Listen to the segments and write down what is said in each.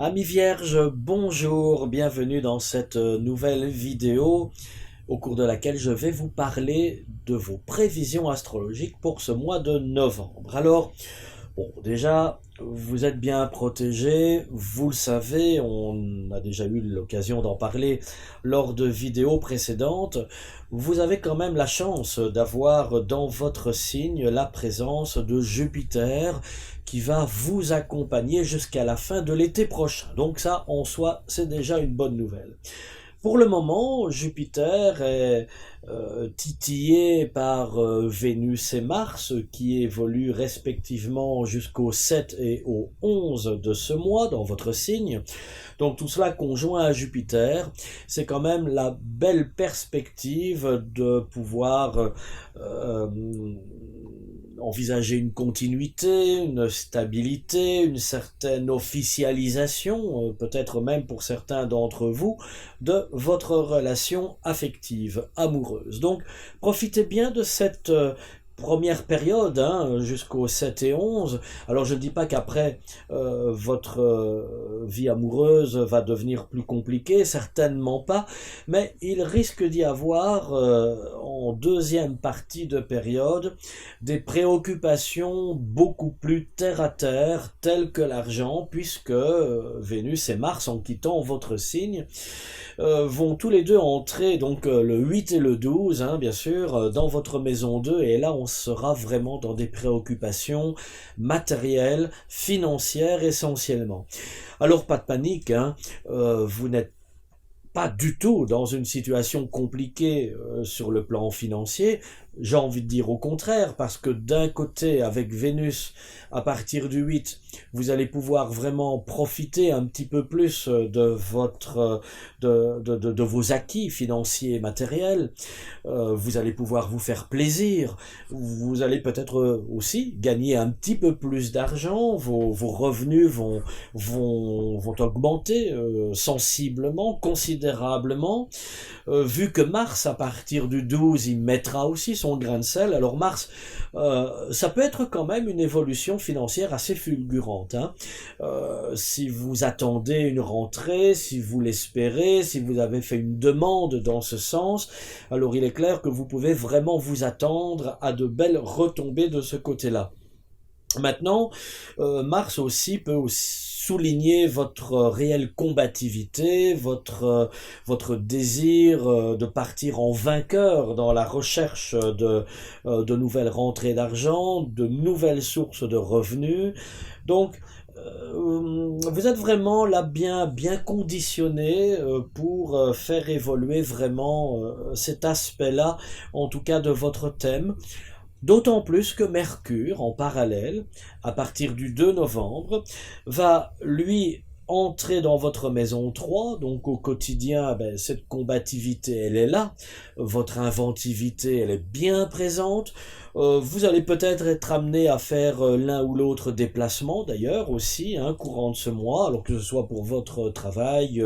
Amis vierges, bonjour, bienvenue dans cette nouvelle vidéo au cours de laquelle je vais vous parler de vos prévisions astrologiques pour ce mois de novembre. Alors, bon, déjà, vous êtes bien protégés, vous le savez, on a déjà eu l'occasion d'en parler lors de vidéos précédentes. Vous avez quand même la chance d'avoir dans votre signe la présence de Jupiter qui va vous accompagner jusqu'à la fin de l'été prochain. Donc ça, en soi, c'est déjà une bonne nouvelle. Pour le moment, Jupiter est titillé par Vénus et Mars, qui évoluent respectivement jusqu'au 7 et au 11 de ce mois dans votre signe. Donc tout cela conjoint à Jupiter, c'est quand même la belle perspective de pouvoir euh, envisager une continuité, une stabilité, une certaine officialisation, peut-être même pour certains d'entre vous, de votre relation affective, amoureuse. Donc profitez bien de cette première période, jusqu'au 7 et 11. Alors je ne dis pas qu'après votre vie amoureuse va devenir plus compliquée, certainement pas, mais il risque d'y avoir en deuxième partie de période des préoccupations beaucoup plus terre à terre, telles que l'argent, puisque Vénus et Mars, en quittant votre signe, vont tous les deux entrer, donc le 8 et le 12, bien sûr, dans votre maison 2, et là on sera vraiment dans des préoccupations matérielles, financières essentiellement. Alors pas de panique, vous n'êtes pas du tout dans une situation compliquée sur le plan financier, j'ai envie de dire au contraire, parce que d'un côté, avec Vénus, à partir du 8, vous allez pouvoir vraiment profiter un petit peu plus de votre de vos acquis financiers et matériels. Vous allez pouvoir vous faire plaisir, vous allez peut-être aussi gagner un petit peu plus d'argent, vos revenus vont augmenter sensiblement, considérablement, vu que Mars, à partir du 12, il mettra aussi son grain de sel. Alors Mars, ça peut être quand même une évolution financière assez fulgurante. Si vous attendez une rentrée, si vous l'espérez, si vous avez fait une demande dans ce sens, alors il est clair que vous pouvez vraiment vous attendre à de belles retombées de ce côté-là. Maintenant, Mars aussi peut aussi souligner votre réelle combativité, votre désir de partir en vainqueur dans la recherche de nouvelles rentrées d'argent, de nouvelles sources de revenus. Donc, vous êtes vraiment là bien conditionné pour faire évoluer vraiment cet aspect-là, en tout cas de votre thème. D'autant plus que Mercure, en parallèle, à partir du 2 novembre, va lui entrer dans votre maison 3, donc au quotidien, cette combativité, elle est là, votre inventivité, elle est bien présente, vous allez peut-être être amené à faire l'un ou l'autre déplacement, d'ailleurs, aussi, courant de ce mois, alors que ce soit pour votre travail,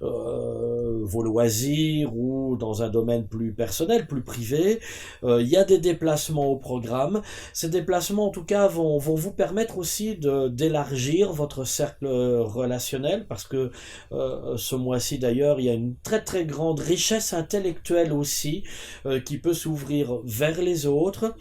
vos loisirs, ou dans un domaine plus personnel, plus privé, il y a des déplacements au programme. Ces déplacements, en tout cas, vont vous permettre aussi d'élargir votre cercle relationnel, parce que ce mois-ci, d'ailleurs, il y a une très très grande richesse intellectuelle aussi, qui peut s'ouvrir vers les autres,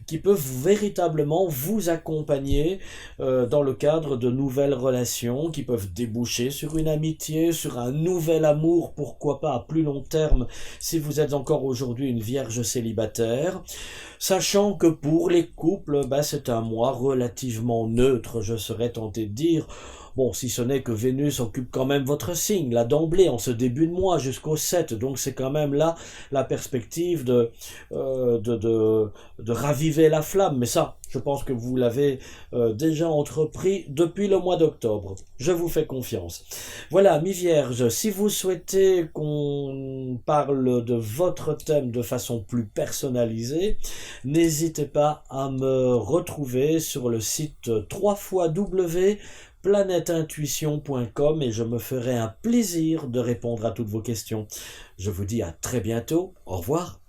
qui peuvent véritablement vous accompagner dans le cadre de nouvelles relations, qui peuvent déboucher sur une amitié, sur un nouvel amour, pourquoi pas à plus long terme, si vous êtes encore aujourd'hui une vierge célibataire, sachant que pour les couples, c'est un mois relativement neutre, je serais tenté de dire. Bon, si ce n'est que Vénus occupe quand même votre signe, là d'emblée, en ce début de mois jusqu'au 7, donc c'est quand même là la perspective de raviver la flamme, mais ça, je pense que vous l'avez déjà entrepris depuis le mois d'octobre. Je vous fais confiance. Voilà, mi-vierge, si vous souhaitez qu'on parle de votre thème de façon plus personnalisée, n'hésitez pas à me retrouver sur le site 3xw planèteintuition.com et je me ferai un plaisir de répondre à toutes vos questions. Je vous dis à très bientôt. Au revoir.